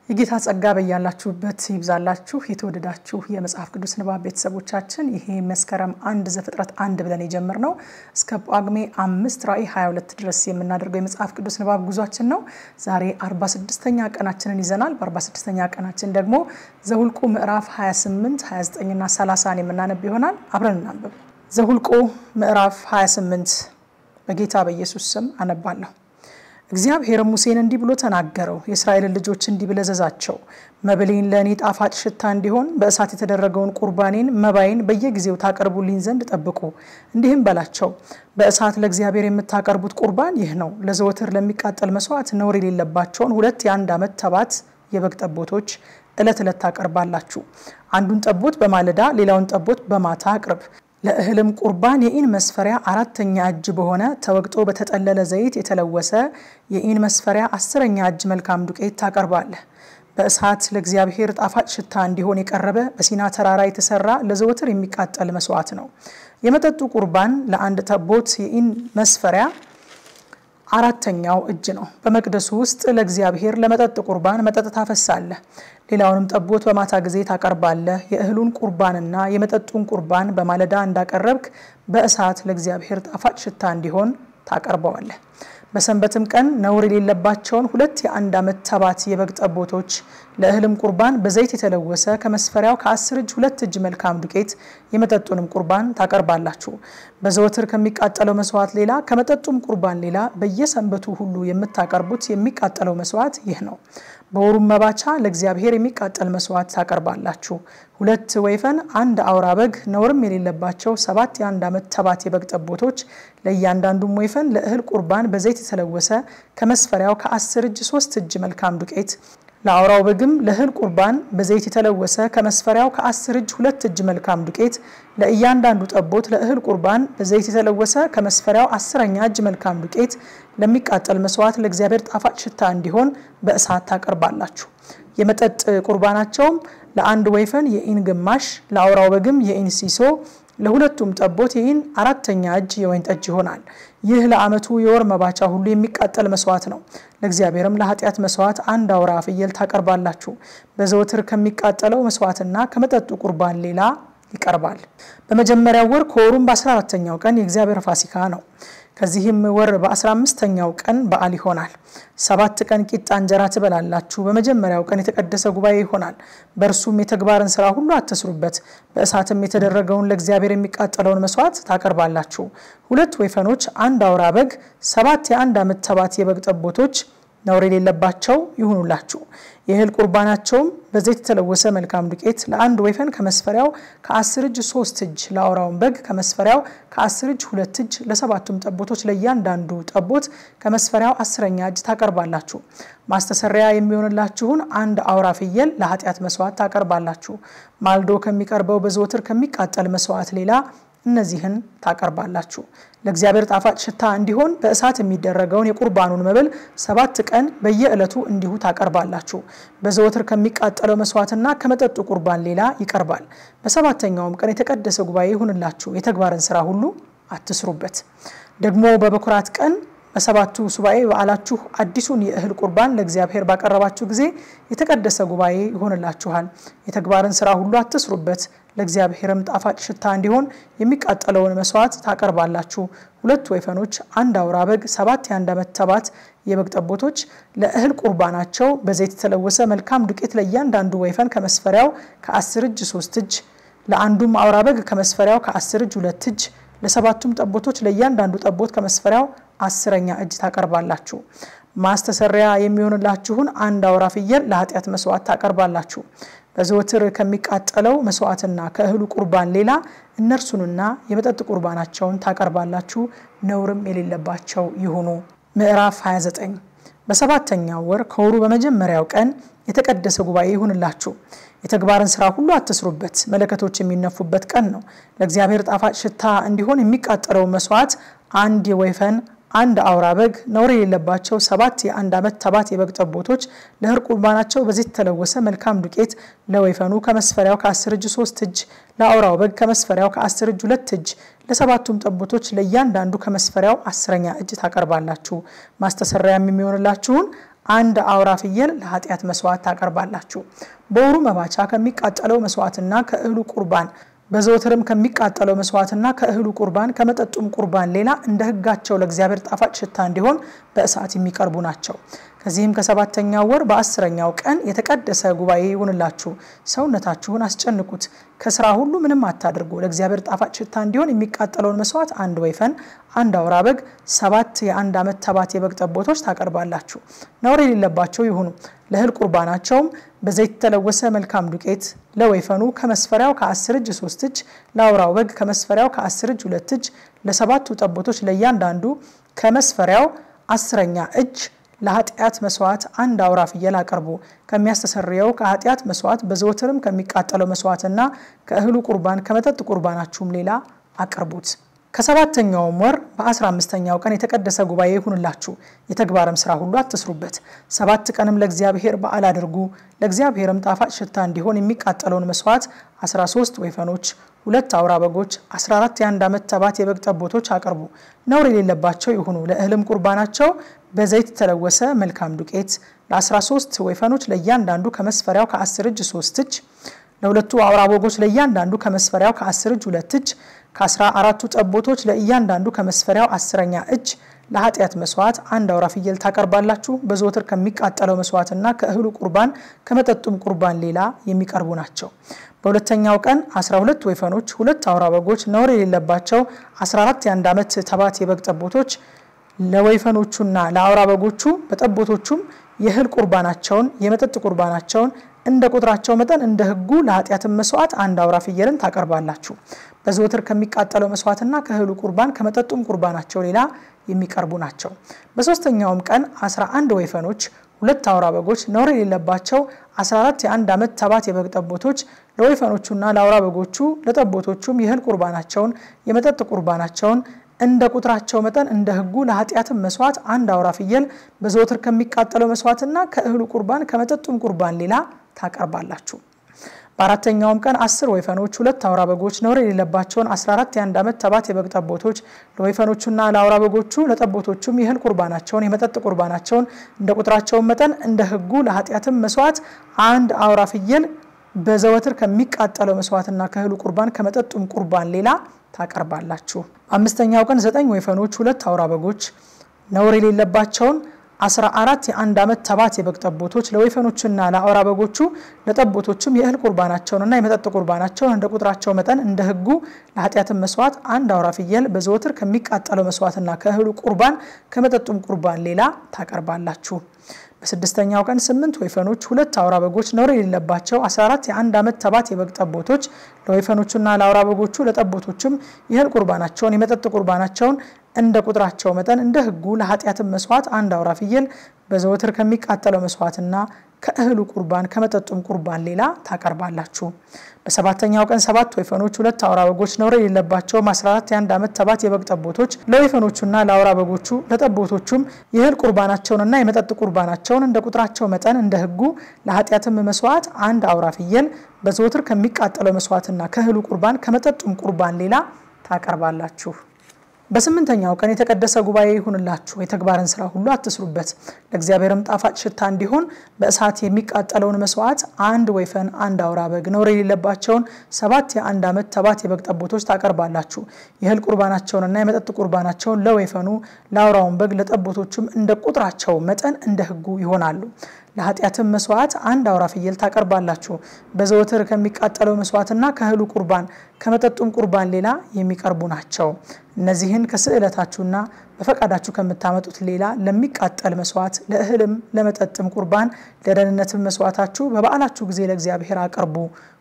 የጌታ ጸጋ በያላችሁበት ይብዛላችሁ የተወደዳችሁ የመጽሐፍ ቅዱስ ንባብ ቤተሰቦቻችን ይሄ መስከረም 1 ዘፍጥረት 1 ብለን የጀመርነው እስከ ጳጉሜ 5 ራዕይ 22 ድረስ የምናደርገው የመጽሐፍ ቅዱስ ንባብ ጉዟችን ነው። ዛሬ 46ኛ ቀናችንን ይዘናል። በ46ኛ ቀናችን ደግሞ ዘሁልቁ ምዕራፍ 28 29 እና 30 የምናነብ ይሆናል። አብረን እናንብብ። ዘሁልቁ ምዕራፍ 28 በጌታ በኢየሱስ ስም አነባለሁ። እግዚአብሔር ሙሴን እንዲህ ብሎ ተናገረው። የእስራኤል ልጆች እንዲህ ብለዘዛቸው መብሌን ለኔ ጣፋጭ ሽታ እንዲሆን በእሳት የተደረገውን ቁርባኔን መባይን በየጊዜው ታቀርቡልኝ ዘንድ ጠብቁ። እንዲህም በላቸው በእሳት ለእግዚአብሔር የምታቀርቡት ቁርባን ይህ ነው። ለዘወትር ለሚቃጠል መስዋዕት ነውር የሌለባቸውን ሁለት የአንድ ዓመት ተባት የበግ ጠቦቶች ዕለት ዕለት ታቀርባላችሁ። አንዱን ጠቦት በማለዳ ሌላውን ጠቦት በማታ አቅርብ። ለእህልም ቁርባን የኢን መስፈሪያ 4ኛ እጅ በሆነ ተወቅጦ በተጠለለ ዘይት የተለወሰ የኢን መስፈሪያ 10ኛ እጅ መልካም ዱቄት ታቀርባለህ። በእሳት ለእግዚአብሔር ጣፋጭ ሽታ እንዲሆን የቀረበ በሲና ተራራ የተሰራ ለዘወትር የሚቃጠል መስዋዕት ነው። የመጠጡ ቁርባን ለአንድ ጠቦት የኢን መስፈሪያ 4ኛው እጅ ነው። በመቅደሱ ውስጥ ለእግዚአብሔር ለመጠጥ ቁርባን መጠጥ ታፈሳለህ። ሌላውንም ጠቦት በማታ ጊዜ ታቀርባለህ። የእህሉን ቁርባንና የመጠጡን ቁርባን በማለዳ እንዳቀረብክ በእሳት ለእግዚአብሔር ጣፋጭ ሽታ እንዲሆን ታቀርበዋለህ። በሰንበትም ቀን ነውር የሌለባቸውን ሁለት የአንድ ዓመት ተባት የበግ ጠቦቶች ለእህልም ቁርባን በዘይት የተለወሰ ከመስፈሪያው ከ10 እጅ 2 እጅ መልካም ዱቄት የመጠጡንም ቁርባን ታቀርባላችሁ። በዘወትር ከሚቃጠለው መስዋዕት ሌላ ከመጠጡም ቁርባን ሌላ በየሰንበቱ ሁሉ የምታቀርቡት የሚቃጠለው መስዋዕት ይህ ነው። በወሩም መባቻ ለእግዚአብሔር የሚቃጠል መስዋዕት ታቀርባላችሁ። 2 ወይፈን፣ 1 አውራ በግ ነውርም የሌለባቸው 7 የአንድ ዓመት ተባት የበግ ጠቦቶች ለእያንዳንዱም ወይፈን ለእህል ቁርባን በዘይት የተለወሰ ከመስፈሪያው ከ10 እጅ 3 እጅ መልካም ዱቄት ለአውራው በግም ለእህል ቁርባን በዘይት የተለወሰ ከመስፈሪያው ከ10 እጅ 2 እጅ መልካም ዱቄት ለእያንዳንዱ ጠቦት ለእህል ቁርባን በዘይት የተለወሰ ከመስፈሪያው 10ኛ እጅ መልካም ዱቄት ለሚቃጠል መስዋዕት ለእግዚአብሔር ጣፋጭ ሽታ እንዲሆን በእሳት ታቀርባላችሁ። የመጠጥ ቁርባናቸውም ለአንድ ወይፈን የኢን ግማሽ ለአውራው በግም የኢን ሲሶ ለሁለቱም ጠቦት የኢን 4ኛ እጅ የወይን ጠጅ ይሆናል። ይህ ለዓመቱ የወር መባቻ ሁሉ የሚቃጠል መስዋዕት ነው። ለእግዚአብሔርም ለኃጢያት መስዋዕት 1 አውራ ፍየል ታቀርባላችሁ። በዘወትር ከሚቃጠለው መስዋዕትና ከመጠጡ ቁርባን ሌላ ይቀርባል። በመጀመሪያው ወር ከወሩም በ14ኛው ቀን የእግዚአብሔር ፋሲካ ነው። ከዚህም ወር በ15ኛው ቀን በዓል ይሆናል። 7 ቀን ቂጣ እንጀራ ትበላላችሁ። በመጀመሪያው ቀን የተቀደሰ ጉባኤ ይሆናል። በእርሱም የተግባርን ሥራ ሁሉ አትስሩበት። በእሳትም የተደረገውን ለእግዚአብሔር የሚቃጠለውን መስዋዕት ታቀርባላችሁ። 2 ወይፈኖች፣ 1 አውራ በግ፣ 7 የአንድ ዓመት ተባት የበግ ጠቦቶች ነውር የሌለባቸው ይሁኑላችሁ። የእህል ቁርባናቸውም በዘይት የተለወሰ መልካም ዱቄት ለአንድ ወይፈን ከመስፈሪያው ከ10 እጅ 3 እጅ ለአውራው በግ ከመስፈሪያው ከ10 እጅ 2 እጅ ለሰባቱም ጠቦቶች ለእያንዳንዱ ጠቦት ከመስፈሪያው 10ኛ እጅ ታቀርባላችሁ። ማስተሰሪያ የሚሆንላችሁን 1 አውራ ፍየል ለኃጢያት መስዋዕት ታቀርባላችሁ። ማልዶ ከሚቀርበው በዘወትር ከሚቃጠል መስዋዕት ሌላ እነዚህን ታቀርባላችሁ። ለእግዚአብሔር ጣፋጭ ሽታ እንዲሆን በእሳት የሚደረገውን የቁርባኑን መብል 7 ቀን በየዕለቱ እንዲሁ ታቀርባላችሁ። በዘወትር ከሚቃጠለው መስዋዕትና ከመጠጡ ቁርባን ሌላ ይቀርባል። በ7ኛውም ቀን የተቀደሰ ጉባኤ ይሁንላችሁ። የተግባርን ሥራ ሁሉ አትስሩበት። ደግሞ በበኩራት ቀን በሰባቱ ሱባኤ በዓላችሁ አዲሱን የእህል ቁርባን ለእግዚአብሔር ባቀረባችሁ ጊዜ የተቀደሰ ጉባኤ ይሆንላችኋል። የተግባርን ሥራ ሁሉ አትስሩበት። ለእግዚአብሔርም ጣፋጭ ሽታ እንዲሆን የሚቃጠለውን መስዋዕት ታቀርባላችሁ። 2 ወይፈኖች፣ 1 አውራ በግ፣ 7 የአንድ ዓመት ተባት የበግ ጠቦቶች ለእህል ቁርባናቸው በዘይት የተለወሰ መልካም ዱቄት ለእያንዳንዱ ወይፈን ከመስፈሪያው ከ10 እጅ 3 እጅ ለአንዱም አውራ በግ ከመስፈሪያው ከ10 እጅ 2 እጅ ለሰባቱም ጠቦቶች ለእያንዳንዱ ጠቦት ከመስፈሪያው 10ኛ እጅ ታቀርባላችሁ። ማስተሰሪያ የሚሆንላችሁን 1 አውራ ፍየል ለኃጢያት መስዋዕት ታቀርባላችሁ። በዘወትር ከሚቃጠለው መስዋዕትና ከእህሉ ቁርባን ሌላ እነርሱንና የመጠጥ ቁርባናቸውን ታቀርባላችሁ። ነውርም የሌለባቸው ይሁኑ። ምዕራፍ 29 በ7ኛው ወር ከወሩ በመጀመሪያው ቀን የተቀደሰ ጉባኤ ይሁንላችሁ። የተግባርን ሥራ ሁሉ አትስሩበት። መለከቶች የሚነፉበት ቀን ነው። ለእግዚአብሔር ጣፋጭ ሽታ እንዲሆን የሚቃጠለው መስዋዕት 1 ወይፈን፣ 1 አውራ በግ ነውር የሌለባቸው 7 የአንድ ዓመት ተባት የበግ ጠቦቶች ለእህል ቁርባናቸው በዘይት የተለወሰ መልካም ዱቄት ለወይፈኑ ከመስፈሪያው ከ10 እጅ 3 እጅ ለአውራው በግ ከመስፈሪያው ከ10 እጅ 2 እጅ ለሰባቱም ጠቦቶች ለእያንዳንዱ ከመስፈሪያው 10ኛ እጅ ታቀርባላችሁ። ማስተሰሪያም የሚሆንላችሁን አንድ አውራ ፍየል ለኃጢአት መስዋዕት ታቀርባላችሁ በወሩ መባቻ ከሚቃጠለው መስዋዕትና ከእህሉ ቁርባን በዘወትርም ከሚቃጠለው መስዋዕትና ከእህሉ ቁርባን ከመጠጡም ቁርባን ሌላ እንደ ህጋቸው ለእግዚአብሔር ጣፋጭ ሽታ እንዲሆን በእሳት የሚቀርቡ ናቸው ከዚህም ከሰባተኛው ወር በ10ኛው ቀን የተቀደሰ ጉባኤ ይሁንላችሁ ሰውነታችሁን አስጨንቁት ከሥራ ሁሉ ምንም አታድርጉ ለእግዚአብሔር ጣፋጭ ሽታ እንዲሆን የሚቃጠለውን መስዋዕት አንድ ወይፈን አንድ አውራ በግ 7 የአንድ ዓመት ተባት የበግ ጠቦቶች ታቀርባላችሁ ነውር የሌለባቸው ይሁኑ ለእህል ቁርባናቸውም በዘይት ተለወሰ መልካም ዱቄት ለወይፈኑ ከመስፈሪያው ከ10 እጅ 3 እጅ ለአውራው በግ ከመስፈሪያው ከ10 እጅ 2 እጅ ለሰባቱ ጠቦቶች ለእያንዳንዱ ከመስፈሪያው 10ኛ እጅ ለኃጢአት መስዋዕት አንድ አውራ ፍየል አቀርቡ ከሚያስተሰርየው ከኃጢአት መስዋዕት በዘወትርም ከሚቃጠለው መስዋዕትና ከእህሉ ቁርባን ከመጠጥ ቁርባናችሁም ሌላ አቀርቡት ከሰባተኛው ወር በ15ኛው ቀን የተቀደሰ ጉባኤ ይሁንላችሁ የተግባርም ሥራ ሁሉ አትስሩበት 7 ቀንም ለእግዚአብሔር በዓል አድርጉ ለእግዚአብሔርም ጣፋጭ ሽታ እንዲሆን የሚቃጠለውን መስዋዕት 13 ወይፈኖች 2 አውራ በጎች 14 የአንድ ዓመት ተባት የበግ ጠቦቶች አቀርቡ ነውር የሌለባቸው ይሁኑ ለእህልም ቁርባናቸው በዘይት ተለወሰ መልካም ዱቄት ለ13 ወይፈኖች ለእያንዳንዱ ከመስፈሪያው ከ10 እጅ 3 እጅ ለሁለቱ አውራ በጎች ለእያንዳንዱ ከመስፈሪያው ከ10 እጅ 2 እጅ ከ14ቱ ጠቦቶች ለእያንዳንዱ ከመስፈሪያው 10ኛ እጅ ለኃጢአት መስዋዕት አንድ አውራ ፍየል ታቀርባላችሁ በዘወትር ከሚቃጠለው መስዋዕትና ከእህሉ ቁርባን ከመጠጡም ቁርባን ሌላ የሚቀርቡ ናቸው በሁለተኛው ቀን 12 ወይፈኖች 2 አውራ በጎች ነውር የሌለባቸው 14 የአንድ ዓመት ተባት የበግ ጠቦቶች ለወይፈኖቹና ለአውራ በጎቹ በጠቦቶቹም የእህል ቁርባናቸውን የመጠጥ ቁርባናቸውን እንደ ቁጥራቸው መጠን እንደ ህጉ ለኃጢአት መስዋዕት አንድ አውራ ፍየልን ታቀርባላችሁ በዘወትር ከሚቃጠለው መስዋዕትና ከእህሉ ቁርባን ከመጠጡም ቁርባናቸው ሌላ የሚቀርቡ ናቸው በሶስተኛውም ቀን 11 ወይፈኖች 2 አውራ በጎች ነውር የሌለባቸው 14 የአንድ ዓመት ተባት የበግ ጠቦቶች ለወይፈኖቹና ለአውራ በጎቹ ለጠቦቶቹም የእህል ቁርባናቸውን የመጠጥ ቁርባናቸውን እንደ ቁጥራቸው መጠን እንደ ህጉ ለኃጢአት መስዋዕት አንድ አውራ ፍየል በዘወትር ከሚቃጠለው መስዋዕትና ከእህሉ ቁርባን ከመጠጡም ቁርባን ሌላ ታቀርባላችሁ በአራተኛውም ቀን 10 ወይፈኖች 2 አውራ በጎች ነውር የሌለባቸውን 14 የአንድ ዓመት ተባት የበግ ጠቦቶች ለወይፈኖቹና ለአውራ በጎቹ ለጠቦቶቹም የእህል ቁርባናቸውን የመጠጥ ቁርባናቸውን እንደ ቁጥራቸው መጠን እንደ ህጉ ለኃጢአት መስዋዕት አንድ አውራ ፍየል በዘወትር ከሚቃጠለው መስዋዕትና ከእህሉ ቁርባን ከመጠጡም ቁርባን ሌላ ታቀርባላችሁ አምስተኛው ቀን 9 ወይፈኖች 2 አውራ በጎች ነውር የሌለባቸውን 14 የአንድ ዓመት ተባት የበግ ጠቦቶች ለወይፈኖቹና ለአውራ በጎቹ ለጠቦቶቹም የእህል ቁርባናቸውንና የመጠጥ ቁርባናቸውን እንደ ቁጥራቸው መጠን እንደ ህጉ ለኃጢአት መስዋዕት አንድ አውራ ፍየል በዘወትር ከሚቃጠለው መስዋዕትና ከእህሉ ቁርባን ከመጠጡም ቁርባን ሌላ ታቀርባላችሁ በስድስተኛው ቀን 8 ወይፈኖች 2 አውራ በጎች ነውር የሌለባቸው 14 የአንድ ዓመት ተባት የበግ ጠቦቶች ለወይፈኖቹና ለአውራ በጎቹ ለጠቦቶቹም የእህል ቁርባናቸውን የመጠጥ ቁርባናቸውን እንደ ቁጥራቸው መጠን እንደ ህጉ ለኃጢአት መስዋዕት አንድ አውራ ፍየል በዘወትር ከሚቃጠለው መስዋዕትና ከእህሉ ቁርባን ከመጠጡም ቁርባን ሌላ ታቀርባላችሁ በሰባተኛው ቀን 7 ወይፈኖች 2 አውራ በጎች ነውር የሌለባቸው 14 የአንድ ዓመት ተባት የበግ ጠቦቶች ለወይፈኖቹና ለአውራ በጎቹ ለጠቦቶቹም የእህል ቁርባናቸውንና የመጠጥ ቁርባናቸውን እንደ ቁጥራቸው መጠን እንደ ህጉ ለኃጢአት መስዋዕት አንድ አውራ ፍየል በዘወትር ከሚቃጠለው መስዋዕትና ከእህሉ ቁርባን ከመጠጡም ቁርባን ሌላ ታቀርባላችሁ በስምንተኛው ቀን የተቀደሰ ጉባኤ ይሁንላችሁ የተግባርን ሥራ ሁሉ አትስሩበት ለእግዚአብሔርም ጣፋጭ ሽታ እንዲሆን በእሳት የሚቃጠለውን መስዋዕት አንድ ወይፈን አንድ አውራ በግ ነውር የሌለባቸውን 7 የአንድ ዓመት ተባት የበግ ጠቦቶች ታቀርባላችሁ የእህል ቁርባናቸውንና የመጠጥ ቁርባናቸውን ለወይፈኑ ለአውራውን በግ ለጠቦቶቹም እንደ ቁጥራቸው መጠን እንደ ህጉ ይሆናሉ ለኃጢአት መስዋዕት አንድ አውራ ፍየል ታቀርባላችሁ በዘወትር ከሚቃጠለው መስዋዕትና ከእህሉ ቁርባን ከመጠጡም ቁርባን ሌላ የሚቀርቡ ናቸው እነዚህን ከስዕለታችሁና በፈቃዳችሁ ከምታመጡት ሌላ ለሚቃጠል መስዋዕት ለእህልም ለመጠጥም ቁርባን ለደህንነትም መስዋዕታችሁ በበዓላችሁ ጊዜ ለእግዚአብሔር አቅርቡ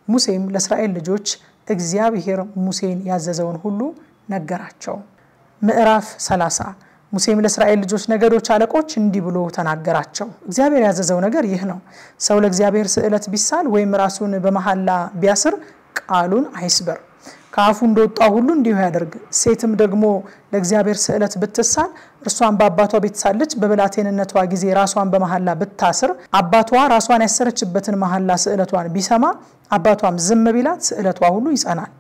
ሙሴም ለእስራኤል ልጆች እግዚአብሔር ሙሴን ያዘዘውን ሁሉ ነገራቸው ምዕራፍ 30 ሙሴም ለእስራኤል ልጆች ነገዶች አለቆች እንዲህ ብሎ ተናገራቸው እግዚአብሔር ያዘዘው ነገር ይህ ነው ሰው ለእግዚአብሔር ስዕለት ቢሳል ወይም ራሱን በመሐላ ቢያስር ቃሉን አይስበር ካፉ እንደወጣው ሁሉ እንዲሁ ያደርግ ሴትም ደግሞ ለእግዚአብሔር ስዕለት ብትሳል እርሷን በአባቷ ቤት ሳለች በብላቴንነቷ ጊዜ ራሷን በመሐላ ብታስር አባቷ ራሷን ያሰረችበትን መሐላ ስዕለቷን ቢሰማ አባቷም ዝም ቢላት ስዕለቷ ሁሉ ይጸናል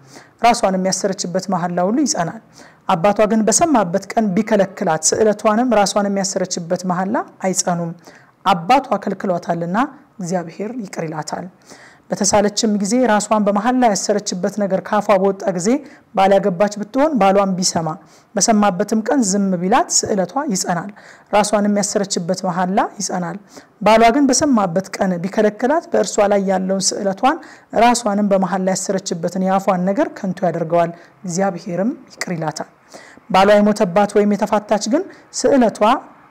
ራሷን የሚያሰረችበት መሐላ ሁሉ ይጸናል አባቷ ግን በሰማበት ቀን ቢከለክላት ስዕለቷንም ራሷን የሚያሰረችበት መሐላ አይጸኑም አባቷ ከልክሏታልና እግዚአብሔር ይቅር ይላታል። በተሳለችም ጊዜ ራሷን በመሐላ ያሰረችበት ነገር ካፏ በወጣ ጊዜ ባል ያገባች ብትሆን ባሏን ቢሰማ በሰማበትም ቀን ዝም ቢላት ስዕለቷ ይጸናል፣ ራሷንም ያሰረችበት መሐላ ይጸናል። ባሏ ግን በሰማበት ቀን ቢከለክላት በእርሷ ላይ ያለውን ስዕለቷን ራሷንም በመሐላ ያሰረችበትን ያፏን ነገር ከንቱ ያደርገዋል፣ እግዚአብሔርም ይቅር ይላታል። ባሏ የሞተባት ወይም የተፋታች ግን ስዕለቷ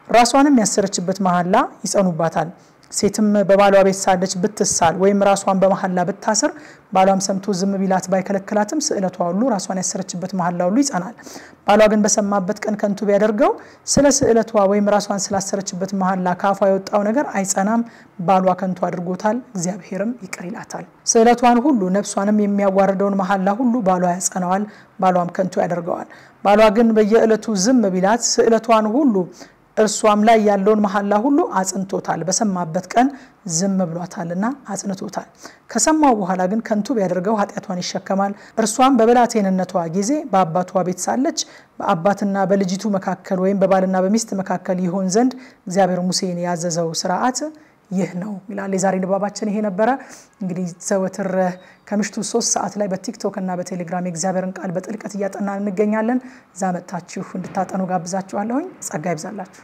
ራሷንም ያሰረችበት መሐላ ይጸኑባታል። ሴትም በባሏ ቤት ሳለች ብትሳል ወይም ራሷን በመሐላ ብታስር ባሏም ሰምቶ ዝም ቢላት ባይከለክላትም ስዕለቷ ሁሉ ራሷን ያሰረችበት መሐላ ሁሉ ይጸናል። ባሏ ግን በሰማበት ቀን ከንቱ ቢያደርገው ስለ ስዕለቷ ወይም ራሷን ስላሰረችበት መሐላ ካፏ የወጣው ነገር አይጸናም፣ ባሏ ከንቱ አድርጎታል፣ እግዚአብሔርም ይቅር ይላታል። ስዕለቷን ሁሉ ነፍሷንም የሚያዋርደውን መሐላ ሁሉ ባሏ ያጸናዋል፣ ባሏም ከንቱ ያደርገዋል። ባሏ ግን በየዕለቱ ዝም ቢላት ስዕለቷን ሁሉ እርሷም ላይ ያለውን መሐላ ሁሉ አጽንቶታል፣ በሰማበት ቀን ዝም ብሏታልና አጽንቶታል። ከሰማው በኋላ ግን ከንቱ ቢያደርገው ኃጢያቷን ይሸከማል። እርሷም በብላቴንነቷ ጊዜ በአባቷ ቤት ሳለች በአባትና በልጅቱ መካከል ወይም በባልና በሚስት መካከል ይሆን ዘንድ እግዚአብሔር ሙሴን ያዘዘው ሥርዓት ይህ ነው ይላል። የዛሬ ንባባችን ይሄ ነበረ። እንግዲህ ዘወትር ከምሽቱ 3 ሰዓት ላይ በቲክቶክ እና በቴሌግራም የእግዚአብሔርን ቃል በጥልቀት እያጠናን እንገኛለን። ዛመታችሁ እንድታጠኑ ጋብዛችኋለሁ። ጸጋ ይብዛላችሁ።